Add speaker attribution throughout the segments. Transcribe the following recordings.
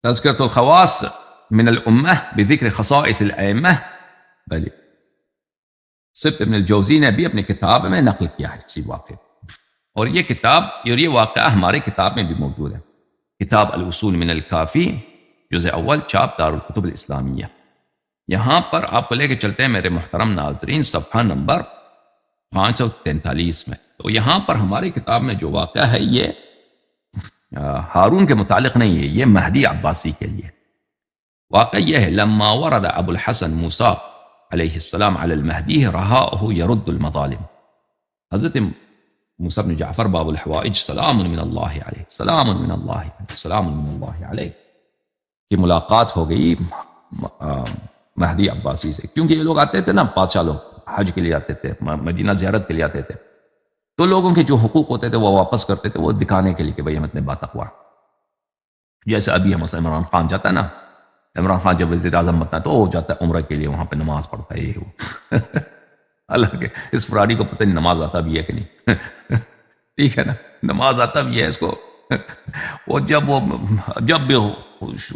Speaker 1: تذکرۃ الخواص من الامہ بذکر خصائص الائمہ، بلی سبت ابن الجوزی نے بھی اپنی کتاب میں نقل کیا ہے اسی واقعے، اور یہ کتاب اور یہ واقعہ ہمارے کتاب میں بھی موجود ہے، کتاب الاصول من الکافی جزء اول چھاپ دار الکتب الاسلامیہ۔ یہاں پر آپ کو لے کے چلتے ہیں میرے محترم ناظرین صفحہ نمبر 543 میں۔ تو یہاں پر ہماری کتاب میں جو واقعہ ہے یہ ہارون کے متعلق نہیں ہے، یہ مہدی عباسی کے لیے واقعہ یہ ہے۔ لما ورد ابو الحسن موسیٰ علیہ السلام علی المہدی رہاہ یرد المظالم، حضرت موسیٰ بن جعفر باب الحوائج سلام من اللہ علیہ، سلام من اللہ علیہ، سلام من اللہ علیہ کی ملاقات ہو گئی مہدی عباسی سے، کیونکہ یہ لوگ آتے تھے نا، بادشاہ لوگ حج کے لیے آتے تھے، مدینہ زیارت کے لیے آتے تھے، تو لوگوں کے جو حقوق ہوتے تھے وہ واپس کرتے تھے، وہ دکھانے کے لیے کہ بھئی ہم اتنے باتقوا۔ جیسے ابھی ہم عمران خان جاتا ہے نا، عمران خان جب وزیر اعظم بنتا ہے تو وہ جاتا ہے عمرہ کے لیے، وہاں پہ نماز پڑھتا ہے، یہ وہ حالانکہ اس فراری کو پتہ نہیں نماز آتا بھی ہے کہ نہیں ٹھیک ہے نا، نماز آتا بھی ہے اس کو وہ جب بھی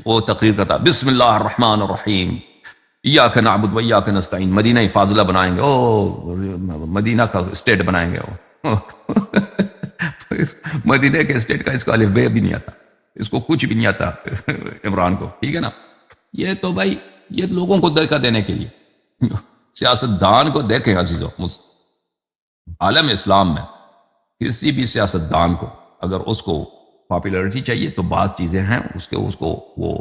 Speaker 1: وہ تقریر کرتا بسم اللہ الرحمن الرحیم ایاک نعبد و ایاک نستعین، مدینہ فاضلہ بنائیں گے، او مدینہ کا اسٹیٹ بنائیں گے وہ مدینہ کے اسٹیٹ کا اس کو الف بے بھی نہیں آتا، اس کو کچھ بھی نہیں آتا عمران کو، ٹھیک ہے نا۔ یہ تو بھائی یہ لوگوں کو دھوکہ دینے کے لیے، سیاستدان کو دیکھیں عزیزو، عالم اسلام میں کسی بھی سیاستدان کو اگر اس کو پاپولرٹی چاہیے تو بعض چیزیں ہیں اس کو وہ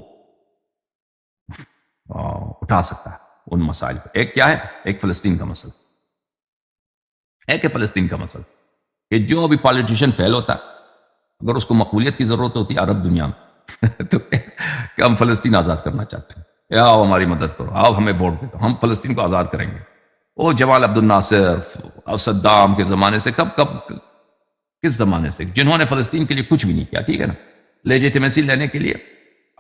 Speaker 1: اٹھا سکتا ہے ان مسائل کو۔ ایک کیا ہے؟ ایک فلسطین کا مسئلہ، ایک ہے فلسطین کا مسئلہ کہ جو بھی پالیٹیشین فیل ہوتا ہے اگر اس کو مقبولیت کی ضرورت ہوتی ہے عرب دنیا میں تو کہ ہم فلسطین آزاد کرنا چاہتے ہیں، یا آؤ ہماری مدد کرو، آؤ ہمیں ووٹ دے دو، ہم فلسطین کو آزاد کریں گے۔ وہ جمال عبد الناصر اور صدام کے زمانے سے کس زمانے سے، جنہوں نے فلسطین کے لیے کچھ بھی نہیں کیا، ٹھیک ہے نا، لیجیٹیمیسی لینے کے لیے،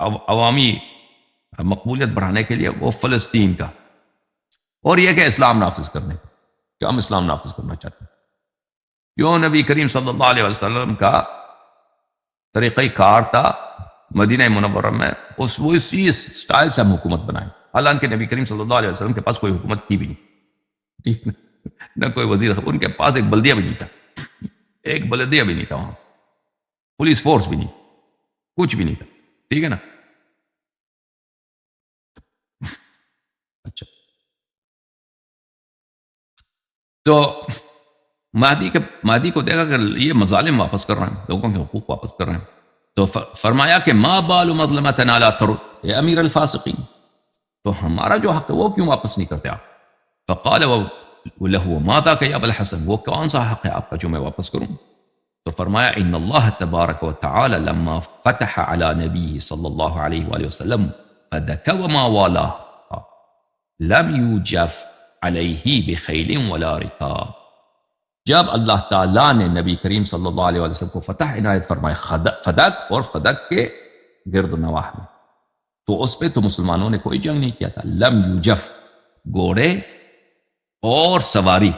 Speaker 1: عوامی مقبولیت بڑھانے کے لیے وہ فلسطین کا، اور یہ کہ اسلام نافذ کرنے کا، کہ ہم اسلام نافذ کرنا چاہتے ہیں۔ کیوں؟ نبی کریم صلی اللہ علیہ وسلم کا طریقہ کار تھا مدینہ منورہ میں، اسی سٹائل سے ہم حکومت بنائیں، حالانکہ نبی کریم صلی اللہ علیہ وسلم کے پاس کوئی حکومت تھی بھی نہیں، ٹھیک نہ کوئی وزیر، ان کے پاس ایک بلدیہ بھی نہیں تھا، ایک بلدیہ بھی نہیں تھا، وہاں پولیس فورس بھی نہیں، کچھ بھی نہیں تھا، ٹھیک ہے نا۔ اچھا، تو مہدی کو دیکھا کہ یہ مظالم واپس کر رہے ہیں، لوگوں کے حقوق واپس کر رہے ہیں، تو فرمایا کہ ما بال مظلمتنا لا ترد اے امیر الفاسقین، تو ہمارا جو حق ہے وہ کیوں واپس نہیں کرتے آپ؟ فقال له ما ذاك يا ابا الحسن، وہ کون سا حق ہے آپ کا جو میں واپس کروں؟ تو فرمایا ان اللہ تبارک وتعالی لما فتح على نبی صلی اللہ علیہ وآلہ وسلم فدک وما والاه لم یوجف علیہ بخیل ولا رکاب، جب اللہ تعالیٰ نے نبی کریم صلی اللہ علیہ وسلم کو فتح عنایت فرمائے فدک اور فدک کے گرد و نواح میں، تو اس پہ تو مسلمانوں نے کوئی جنگ نہیں کیا تھا، لم یوجف گھوڑے اور سواری،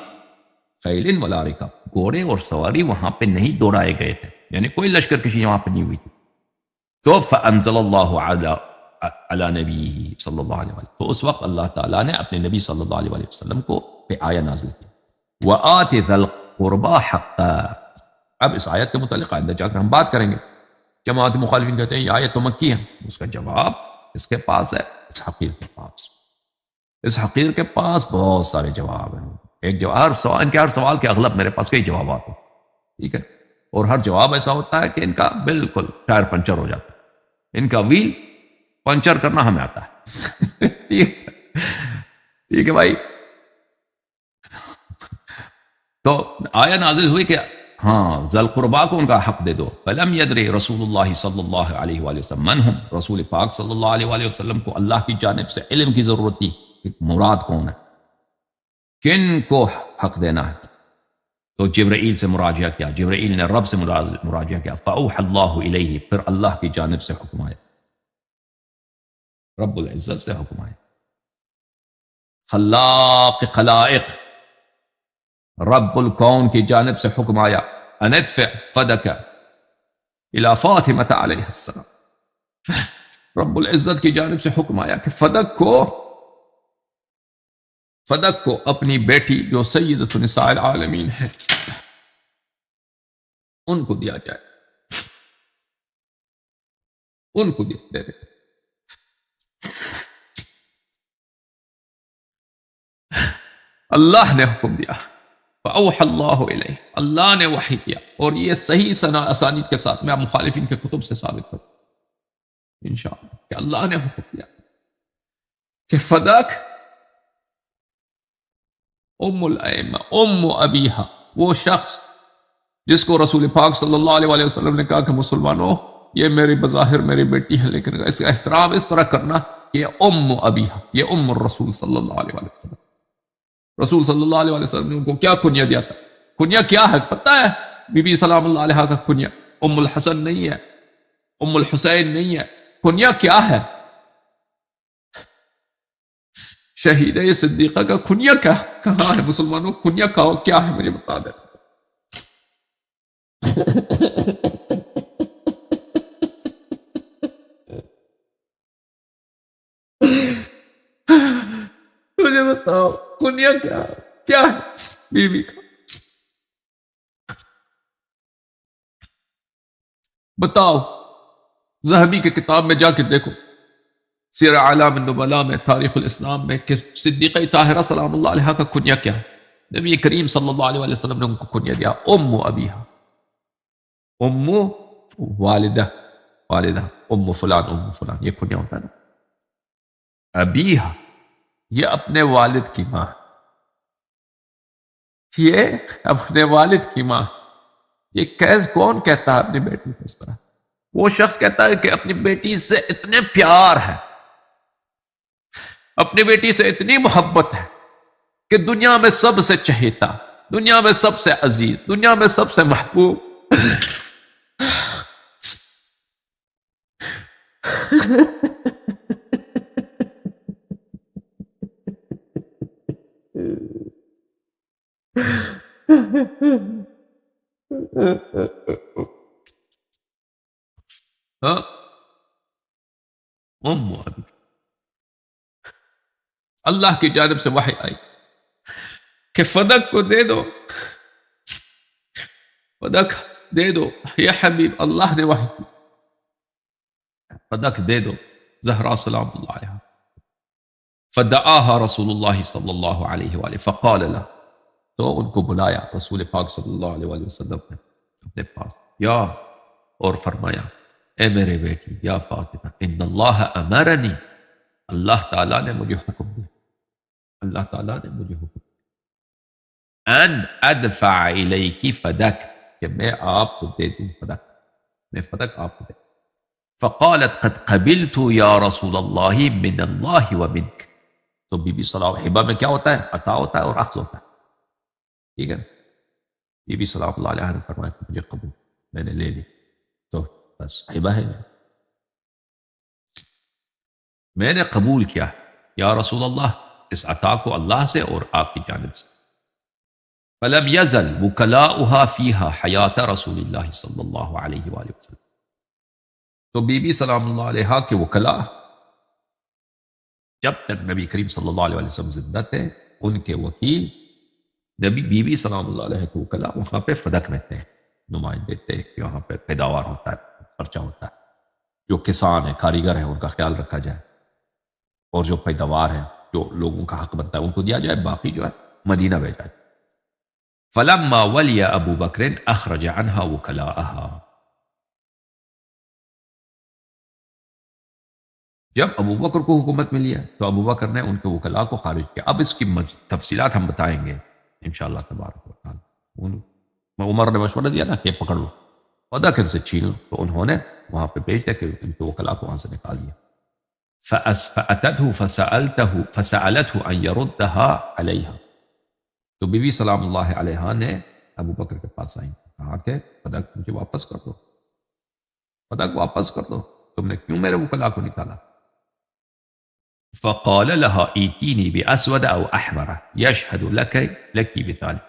Speaker 1: خیل ولا رکاب، گھوڑے اور سواری وہاں پہ نہیں دوڑائے گئے تھے، یعنی کوئی لشکر کشی وہاں پہ نہیں ہوئی تھی۔ تو فانزل اللہ علی نبی صلی اللہ علیہ وسلم، تو اس وقت اللہ تعالیٰ نے اپنے نبی صلی اللہ علیہ وسلم کو پہ آیہ نازل کی، وآت ذی القربى حقا۔ اب اس آیت کے متعلق آئندہ جا کر ہم بات کریں گے۔ جماعت مخالفین کہتے ہیں یہ آیت تو مکی ہے، اس کا جواب اس کے پاس ہے، اس حقیر کے پاس، اس حقیر کے پاس بہت سارے جواب ہیں، ایک جواب ان کے ہر سوال کے اغلب میرے پاس کئی جوابات ہیں، ٹھیک ہے، اور ہر جواب ایسا ہوتا ہے کہ ان کا بالکل ٹائر پنچر ہو جاتا ہے، ان کا ویل پنچر کرنا ہمیں آتا ہے ٹھیک ہے بھائی۔ تو آیہ نازل ہوئی کہ ہاں ذل قربا کو ان کا حق دے دو، فلم یدری رسول اللہ صلی اللہ علیہ وآلہ وسلم من ہم، رسول پاک صلی اللہ علیہ وآلہ وسلم کو اللہ کی جانب سے علم کی ضرورت تھی کہ مراد کون ہے، کن کو حق دینا ہے، تو جبرائیل سے مراجعہ کیا، جبرائیل نے رب سے مراجعہ کیا، فاوحى اللہ الیہ، پھر اللہ کی جانب سے حکم آیا، رب العزت سے حکم آیا، خلاق خلائق رب الکون کی جانب سے حکم آیا، ان ادفع فدک الی فاطمہ علیہ السلام، رب العزت کی جانب سے حکم آیا کہ فدق کو اپنی بیٹی جو سیدۃ النساء العالمین ہے ان کو دیا جائے، ان کو دے دے۔ اللہ نے حکم دیا، فَأَوْحَى اللَّهُ إِلَيْهِ، اللہ نے وحی کیا، اور یہ صحیح اسانید کے ساتھ میں آپ مخالفین کے کتب سے ثابت کروں انشاءاللہ کہ اللہ نے حکم دیا کہ فدق ام الائمہ ام ابیہا، وہ شخص جس کو رسول پاک صلی اللہ علیہ وآلہ وسلم نے کہا کہ مسلمانوں یہ میری بظاہر میری بیٹی ہے، لیکن اس کا احترام اس طرح کرنا کہ یہ ام ابیہا، یہ ام الرسول صلی اللہ علیہ وآلہ وسلم۔ رسول صلی اللہ علیہ وآلہ وسلم نے ان کو کیا کنیا دیا تھا؟ کنیا کیا ہے پتہ ہے؟ بی بی سلام اللہ علیہ کا کنیا ام الحسن نہیں ہے، ام الحسین نہیں ہے، کنیا کیا ہے؟ شہید صدیقہ کا کنیا کہاں ہے مسلمانوں؟ کنیا کیا ہے مجھے بتا دیں۔ مجھے بتاؤ کنیا کیا ہے بیوی کا؟ بتاؤ، ذہبی کی کتاب میں جا کے دیکھو، سیر اعلام النبلاء میں، تاریخ الاسلام میں، کہ صدیقہ طاہرہ سلام اللہ علیہ کا کنیا کیا ہے؟ نبی کریم صلی اللہ علیہ وسلم نے ان کو کنیا دیا ام ابیہا، ام والدہ ام فلان یہ کنیا ہوتا ہے نا۔ ابیہا یہ اپنے والد کی ماں، یہ اپنے والد کی ماں۔ یہ کون کہتا ہے اپنی بیٹی کو اس طرح؟ وہ شخص کہتا ہے کہ اپنی بیٹی سے اتنے پیار ہے، اپنی بیٹی سے اتنی محبت ہے کہ دنیا میں سب سے چہیتا، دنیا میں سب سے عزیز، دنیا میں سب سے محبوب ام ابی۔ اللہ کی جانب سے وحی آئی کہ فدق کو دے دو، فدق دے دو، یہ حبیب اللہ نے وحی کی، فدق دے دو زہرا سلام اللہ علیہ۔ فدعاها رسول اللہ صلی اللہ علیہ وآلہ فقال لها، تو ان کو بلایا رسول پاک صلی اللہ علیہ وآلہ وسلم نے اپنے پاس، یا اور فرمایا اے میرے بیٹی یا فاطمہ، ان اللہ امرنی، اللہ تعالیٰ نے مجھے حکم دیا، اللہ تعالیٰ نے مجھے حکم دیا ان ادفع الیکی فدق، کہ میں آپ کو دے دوں فدق، میں فدق آپ کو دے دوں۔ فقالت قد قبلت یا رسول اللہ من اللہ ومنک، تو بی بی سلام، ہبہ میں کیا ہوتا ہے؟ عطا ہوتا ہے اور اخذ ہوتا ہے، ٹھیک ہے نا؟ بی بی سلام اللہ علیہ نے فرمایا کہ مجھے قبول، میں نے لے لی، تو بس ہبہ ہے، میں نے قبول کیا یا رسول اللہ، اس عطا کو اللہ سے اور آپ کی جانب سے۔ فلم یزل وکلاؤها فیہا حیات رسول اللہ صلی اللہ علیہ وآلہ وسلم، تو بی بی سلام اللہ علیہ کے وکلاء جب تک نبی کریم صلی اللہ علیہ وسلم زندہ تھے، ان کے وکیل نبی بی بی سلام اللہ علیہ کے وکلاء وہاں پہ فدق میں تھے، نمائندے تھے کہ وہاں پہ پیداوار ہوتا ہے، خرچہ ہوتا ہے، جو کسان ہیں، کاریگر ہیں، ان کا خیال رکھا جائے، اور جو پیداوار ہیں، جو لوگوں کا حق بنتا ہے ان کو دیا جائے، باقی جو ہے مدینہ بھیجا جائے۔ فلما ولی ابو بکر اخرج عنها وکلاءها، جب ابو بکر کو حکومت ملی ہے تو ابو بکر نے ان کے وکلاء کو خارج کیا۔ اب اس کی تفصیلات ہم بتائیں گے انشاءاللہ تبارک و تعالی۔ عمر نے مشورہ دیا نا کہ پکڑ لو، فدق ان سے چھین لو، تو انہوں نے وہاں پہ بھیج دیا کہ ان کے وکلاء کو وہاں سے نکال دیا۔ فأتته فسألته ان يردها عليها، تو بی بی سلام اللہ علیہ نے ابو بکر کے پاس آئیں، کہا کہ فدق مجھے واپس کر دو، فدق واپس کر دو، تم نے کیوں میرے وکلاء کو نکالا؟ فقال لها ایتینی بأسود او احمر یشہد لکی بذلک،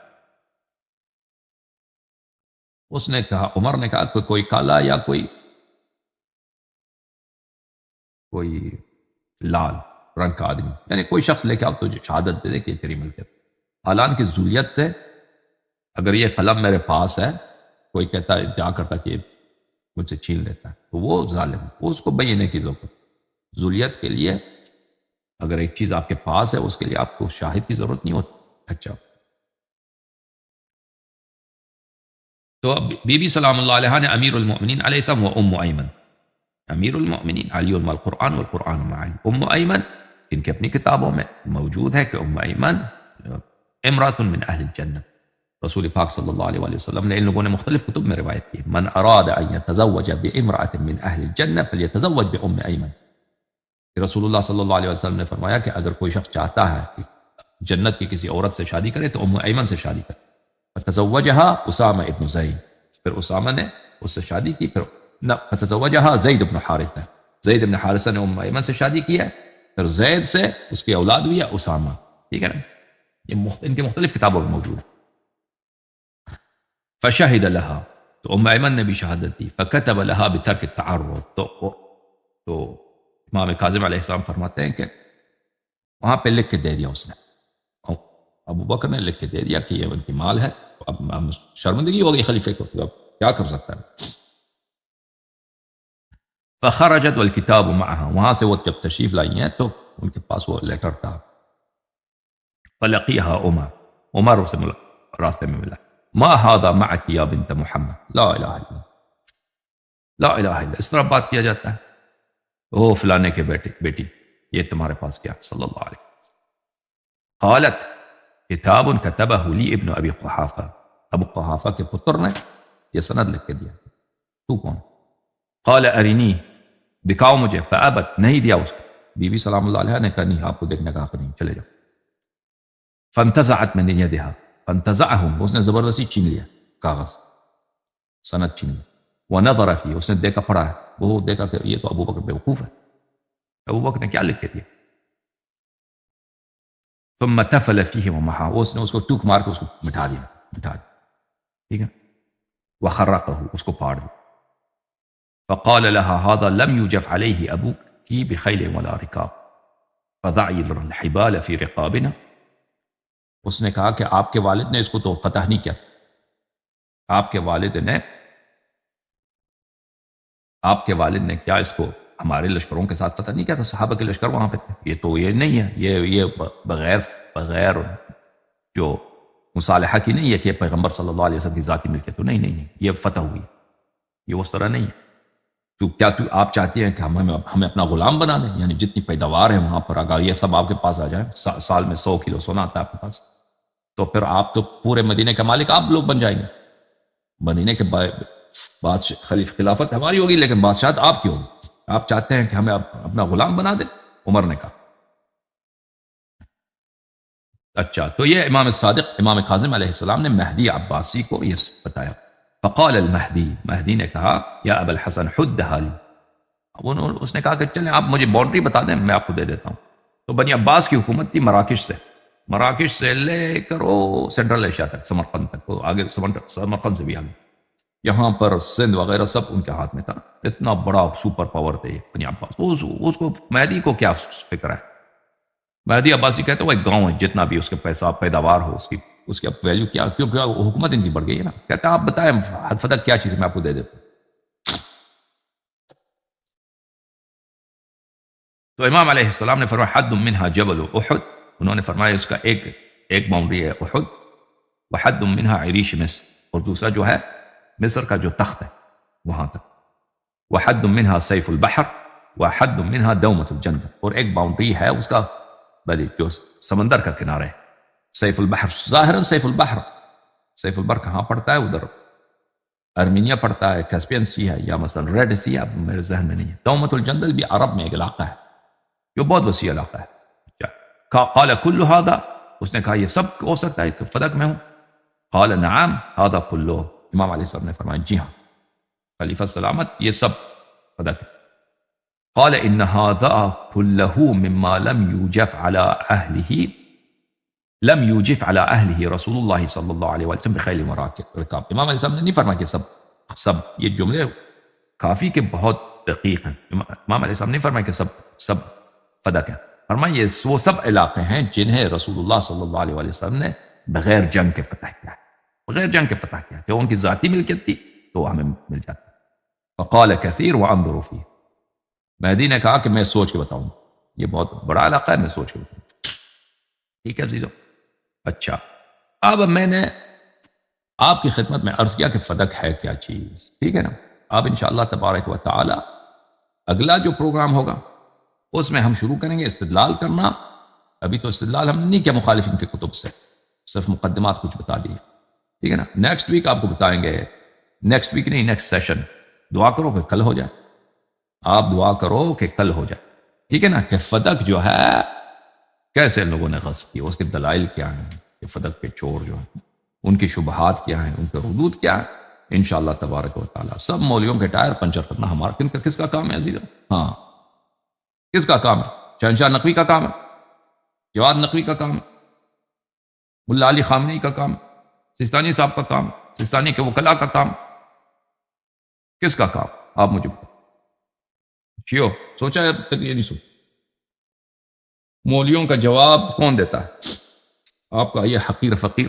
Speaker 1: اس نے کہا، عمر نے کہا کہ کوئی کالا یا کوئی کوئی لال رنگ کا آدمی، یعنی کوئی شخص لے کے آؤ تو شہادت دے دے کہ یہ تیری ملکیت. حالانکہ ذولیت سے اگر یہ قلم میرے پاس ہے، کوئی کہتا ہے ادعا کرتا کہ مجھ سے چھین لیتا ہے، تو وہ ظالم، وہ اس کو بینے کی ضرورت. ذولیت کے لیے اگر ایک چیز آپ کے پاس ہے اس کے لیے آپ کو شاہد کی ضرورت نہیں ہوتی. اچھا، تو بی بی سلام اللہ علیہ نے امیر المؤمنین علیہ السلام و ام ایمن، امیر المؤمنین علی والقرآن والقرآن مع علی. ام ایمن ان کے اپنی کتابوں میں موجود ہے کہ ام ایمن امرات من اہل الجنہ. رسول پاک صلی اللہ علیہ وآلہ وسلم نے ان لوگوں نے مختلف کتب میں روایت کی، من اراد ان يتزوج بامرأة من اہل الجنہ فلیتزوج بام ایمن. رسول اللہ صلی اللہ علیہ وسلم نے فرمایا کہ اگر کوئی شخص چاہتا ہے کہ جنت کی کسی عورت سے شادی کرے تو ام ایمن سے شادی کرے. فتزوجها اسامہ ابن زید، پھر اسامہ نے اس سے شادی کی. پھر فتزوجها زید بن حارثہ، زید بن حارثہ نے ام ایمن سے شادی کی ہے. پھر زید سے اس کی اولاد ہوئی ہے اسامہ. ٹھیک ہے نا، یہ ان کے مختلف کتابوں میں موجود ہے. فشہد لها، تو ام ایمن نے بھی شہادت دی. فکتب لها بترک التعرض، تو امام کاظم علیہ السلام فرماتے ہیں کہ وہاں پہ لکھ کے دے دیا اس نے، ابو بکر نے لکھ کے دے دیا کہ یہ ان کی مال ہے. اب شرمندگی ہو گئی خلیفے کو، اب کیا کر سکتا ہے. فخرجت والکتاب معها، وہاں سے وہ جب تشریف لائی ہیں تو ان کے پاس وہ لیٹر تھا. فلقیها عمر اسے راستے میں ملا. ما هذا معك یا بنت محمد، لا الہ الا اللہ، لا الہ الا، اس طرح بات کیا جاتا ہے. او فلانے کے بیٹی یہ تمہارے پاس کیا؟ صلی اللہ علیہ وسلم. قالت کتاب کتبہ لی ابن ابی قحافہ، ابو قحافہ کے پتر نے یہ سند لکھ کے دیا. تو کون؟ قال ارینی، دکھاؤ مجھے. فابت، نہیں دیا اس کو. بی بی سلام اللہ علیہ نے کہا نہیں، آپ کو دیکھنے کا حق نہیں، چلے جاؤ. فانتزعت من یدہا، فانتزعہم، اس نے زبردستی چھین لیا کاغذ، سند چھین لیا. ونظر فیہ، اس نے دیکھا پڑھا ہے، وہ دیکھا کہ یہ تو ابو بکر بیوقوف ہے، ابو بکر نے کیا لکھ کے دیا. ثم تفل فیہ ومحا، اس نے اس کو ٹوک مار کے اس کو مٹا دیا. ٹھیک ہے. وخرقہ، اس کو پاڑ دیا. فقال لها هذا لم يجف عليه ابوك بخيل ولا ركاب فضعي الحبال في رقابنا. اس نے کہا کہ آپ کے والد نے اس کو تو فتح نہیں کیا، آپ کے والد نے کیا اس کو ہمارے لشکروں کے ساتھ فتح نہیں کیا تھا. صحابہ کے لشکر وہاں پہ تھے. یہ تو یہ نہیں ہے، یہ بغیر جو مصالحہ کی نہیں ہے کہ پیغمبر صلی اللہ علیہ وسلم کی ذاتی ملکیت تو نہیں، یہ فتح ہوئی، یہ اس طرح نہیں ہے. کیا آپ چاہتے ہیں کہ ہمیں اپنا غلام بنا دیں؟ یعنی جتنی پیداوار ہے وہاں پر اگر یہ سب آپ کے پاس آ جائیں، سال میں 100 کلو سونا آتا ہے آپ کے پاس، تو پھر آپ تو پورے مدینے کا مالک آپ لوگ بن جائیں گے. مدینے کے بادشاہ خلافت ہماری ہوگی لیکن بادشاہت آپ کی ہوگی. آپ چاہتے ہیں کہ ہمیں اپنا غلام بنا دیں؟ عمر نے کہا. اچھا، تو یہ امام صادق امام کاظم علیہ السلام نے مہدی عباسی کو یہ بتایا. فقال المہدی، مہدی نے کہا یا ابا الحسن حدھا لی. اس نے کہا کہ چلیں آپ مجھے باؤنڈری بتا دیں، میں آپ کو دے دیتا ہوں. تو بنی عباس کی حکومت تھی مراکش سے لے کر سینٹرل ایشیا تک، سمرقند تک، تو آگے سمرقند سے بھی آگے، یہاں پر سندھ وغیرہ سب ان کے ہاتھ میں تھا. اتنا بڑا سپر پاور تھے بنی عباس. اس کو مہدی کو کیا فکر ہے؟ مہدی عباسی کہتے ہیں وہ ایک گاؤں ہے، جتنا بھی اس کے پیسہ پیداوار ہو اس کی اب ویلیو کیا، کیونکہ حکومت ان کی بڑھ گئی ہے نا. کہتا ہے آپ بتائیں حد فتح کیا چیز ہے، میں آپ کو دے دیتا ہوں. تو امام علیہ السلام نے فرمایا حد منہا جبل احد، انہوں نے فرمایا اس کا ایک باؤنڈری ہے احد، وحد منہا عریش مصر، اور دوسرا جو ہے مصر کا جو تخت ہے وہاں تک. وحد منہا سیف البحر، وحد منہا دومت الجندل، اور ایک باؤنڈری ہے اس کا بلی جو سمندر کا کنارہ ہے. سیف البحر ظاہراً سیف البحر کہاں پڑتا ہے؟ ادھر ارمینیا پڑتا ہے، کیسپین سی ہے، یا مثلا ریڈ سی ہے، اب میرے ذہن میں نہیں ہے. دومت الجندل بھی عرب میں ایک علاقہ ہے جو بہت وسیع علاقہ ہے. قال کل هذا، اس نے کہا یہ سب ہو سکتا ہے کہ فدق میں ہوں؟ قال نعم هذا كله، امام علیہ السلام نے فرمایا جی ہاں خلیفہ سلامت یہ سب فدق ہے. قال ان هذا كله مما لم يوجف على اهله رسول اللہ صلی اللہ علیہ وسلم بخیل و رکاب. امام علیہ السلام نے نہیں فرمایا کہ سب یہ جملے کافی کہ بہت دقیق ہیں. امام علیہ السلام نے فرمایا کہ سب فدق ہیں. فرمایا یہ وہ سب علاقے ہیں جنہیں رسول اللہ صلی اللہ علیہ وسلم نے بغیر جنگ کے فتح کیا ہے. بغیر جنگ کے فتح کیا. جو ان کی ذاتی ملکیت تھی تو ہمیں مل جاتی. فقال کثیر وانظروا فیہ. مہدی نے کہا کہ میں سوچ کے بتاؤں. یہ بہت بڑا علاقہ ہے، میں سوچ کے بتاؤں. ٹھیک ہے عزیزو. اچھا اب میں نے آپ کی خدمت میں عرض کیا کہ فدق ہے کیا چیز. ٹھیک ہے نا. اب انشاءاللہ تبارک و تعالی اگلا جو پروگرام ہوگا اس میں ہم شروع کریں گے استدلال کرنا. ابھی تو استدلال ہم نے نہیں کیا مخالفین کے کتب سے، صرف مقدمات کچھ بتا دیے. ٹھیک ہے نا. نیکسٹ ویک آپ کو بتائیں گے. نیکسٹ ویک نہیں، نیکسٹ سیشن. دعا کرو کہ کل ہو جائے. آپ دعا کرو کہ کل ہو جائے. ٹھیک ہے نا. کہ فدق جو ہے کیسے لوگوں نے غصب کیا، اس کے دلائل کیا ہیں، کہ فدق کے چور جو ہیں ان کی شبہات کیا ہیں، ان کے ردود کیا ہیں. انشاءاللہ تبارک و تعالی سب مولویوں کے ٹائر پنچر کرنا ہمارا کس کا کام ہے عزیزو؟ ہاں کس کا کام ہے؟ شہنشاہ نقوی کا کام ہے، جواد نقوی کا کام ہے، ملا علی خامنئی کا کام، سستانی صاحب کا کام، سستانی کے وکلاء کا کام. کس کا کام؟ آپ مجھے بتائیں. شیو سوچا ہے اب تک؟ یہ نہیں سوچا. مولویوں کا جواب کون دیتا ہے؟ آپ کا یہ حقیر فقیر.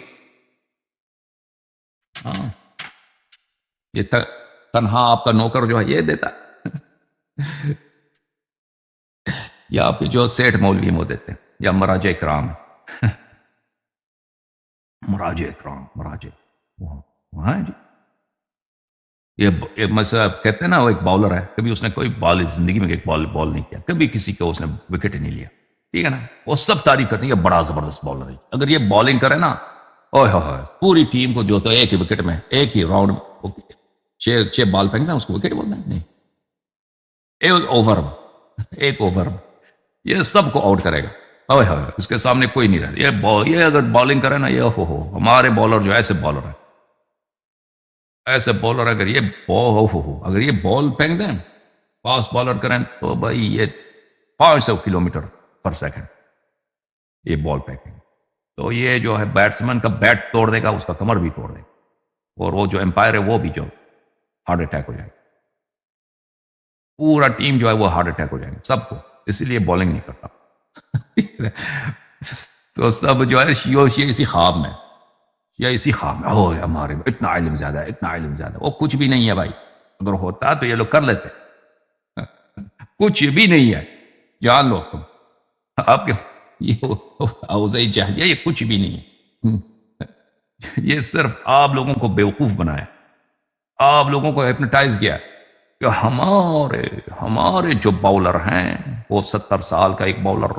Speaker 1: ہاں یہ تنہا آپ کا نوکر جو ہے یہ دیتا ہے. یا آپ کے جو سیٹھ مولوی وہ دیتے ہیں، یا مراجع اکرام. مراجع اکرام مراجع وہاں ہے جی. یہ مسئلہ کہتے ہیں نا، وہ ایک باؤلر ہے، کبھی اس نے کوئی بال زندگی میں ایک بال نہیں کیا، کبھی کسی کو اس نے وکٹ ہی نہیں لیا. ٹھیک ہے نا. وہ سب تعریف کرتے ہیں یہ بڑا زبردست بالر ہے. اگر یہ بالنگ کرے نا اوہ ہوئے پوری ٹیم کو جو تو ایک ہی وکٹ میں ایک ہی راؤنڈ 6 بال پھینکنا اس کو وکٹ بولنا ہے. نہیں، ایک اوور یہ سب کو آؤٹ کرے گا. اوہ ہوئے اس کے سامنے کوئی نہیں رہتا. یہ اگر بالنگ کرے نا، یہ ہو ہمارے بالر جو ایسے بالر ہیں، ایسے بالر اگر یہ بال پھینک دیں، فاسٹ بالر کریں تو بھائی یہ 500 کلومیٹر پر سیکنڈ یہ بال پھینکیں. تو یہ جو ہے بیٹسمین کا بیٹ توڑ دے گا، اس کا کمر بھی توڑ دے گا، اور وہ جو امپائر ہے وہ بھی جو ہارٹ اٹیک ہو جائے گا. پورا ٹیم جو ہے وہ ہارٹ اٹیک ہو جائے گا سب کو. اسی لیے بالنگ نہیں کرتا. تو سب جو ہے یہ اسی خواب میں ہمارے اتنا علم زیادہ ہے، اتنا علم زیادہ. وہ کچھ بھی نہیں ہے بھائی. اگر ہوتا تو یہ لوگ کر لیتے. کچھ بھی نہیں ہے. جان لو تم آپ کے اوزائی جہلیہ یہ کچھ بھی نہیں ہے. یہ صرف آپ لوگوں کو بیوقوف بنایا، آپ لوگوں کو ہپنوٹائز کیا کہ ہمارے جو باؤلر ہیں وہ 70 سال کا ایک باؤلر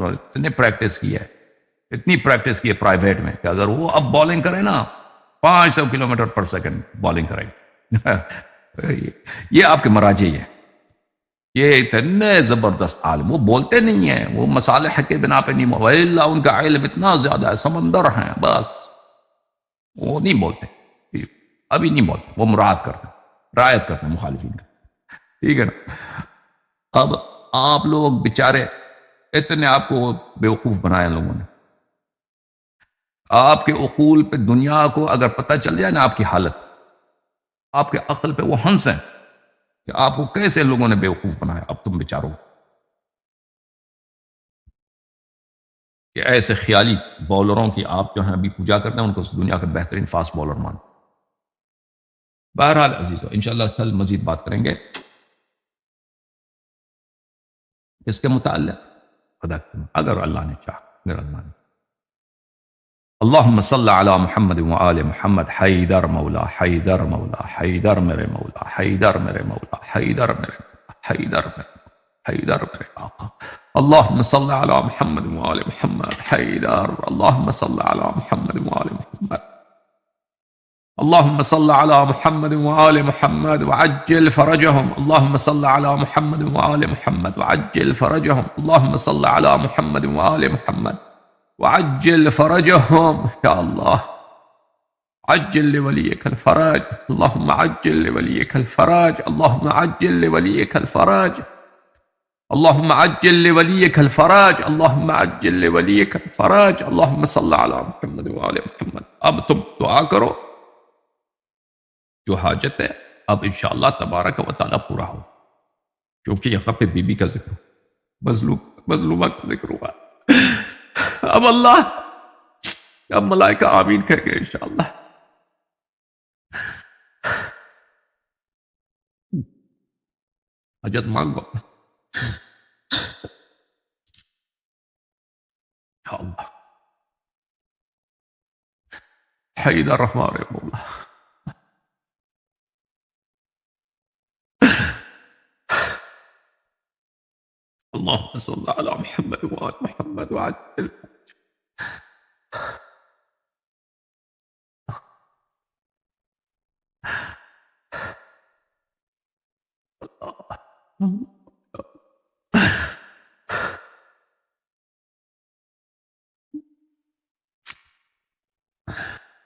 Speaker 1: اتنی پریکٹس کی ہے، اتنی پریکٹس کی ہے پرائیویٹ میں، کہ اگر وہ اب بالنگ کرے نا 500 کلومیٹر پر سیکنڈ بالنگ کرے. یہ آپ کے مراجع ہیں. یہ اتنے زبردست عالم، وہ بولتے نہیں ہیں، وہ مصالح کے بنا پہ نہیں، وَإِلَّا ان کا علم اتنا زیادہ ہے، سمندر ہیں بس. وہ نہیں بولتے، ابھی نہیں بولتے، وہ مراد کرتے، رعایت کرتے ہیں مخالفین کا. ٹھیک ہے نا. اب آپ لوگ بیچارے اتنے آپ کو بیوقوف بنایا لوگوں نے. آپ کے عقول پہ دنیا کو اگر پتہ چل جائے نا آپ کی حالت، آپ کے عقل پہ وہ ہنس ہیں کہ آپ کو کیسے لوگوں نے بیوقوف بنایا. اب تم بیچاروں کہ ایسے خیالی بالروں کی آپ جو ہیں ابھی پوجا کرتے ہیں، ان کو اس دنیا کا بہترین فاسٹ بالر مان. بہرحال عزیزو انشاءاللہ کل مزید بات کریں گے اس کے متعلق، اگر اللہ نے چاہا، اگر اللہ نے. اللہم صلی علی محمد وآل محمد. حیدر مولا، حیدر مولا، حیدر میرے مولا، حیدر میرے مولا، حیدر میرے مولا، حیدر میرے حیدر میرے آقا. اللہم صلی علی محمد وآل محمد. حیدر. اللہم صلی علی محمد وآل محمد. اللہم صلی علی محمد وآل محمد وعجل فرجهم. اللہم صلی علی محمد وآل محمد وعجل فرجهم. اللہم صلی علی محمد وآل محمد وعجل فرجهم. یا اللہ عجل لولیک الفرج. اللہم عجل لولیک الفرج. اللہم عجل لولیک الفرج. اللہم عجل لولیک الفرج. اللہم عجل لولیک الفرج. اللہم صلی علی محمد وآل محمد. اب تم دعا کرو جو حاجت ہے اب انشاءاللہ تبارک و تعالی پورا ہو. کیونکہ یہاں پہ بی بی کا ذکر، مظلومہ کا ذکر ہوا۔ اب ملائکہ آمین کہیں گے انشاءاللہ۔ حاجت مانگو یا اللہ، حید الرحمن الرحیم اللہ۔ اللهم صل على محمد وآل محمد وعجل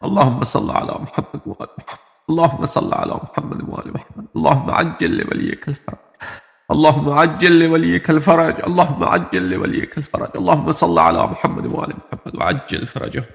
Speaker 1: اللهم صل على محمد وآل محمد، اللهم صل على محمد وآل محمد، اللهم عجل لوليك الفرج، اللهم عجل لوليك الفرج، اللهم عجل لوليك الفرج، اللهم صل على محمد وآل محمد وعجل فرجه.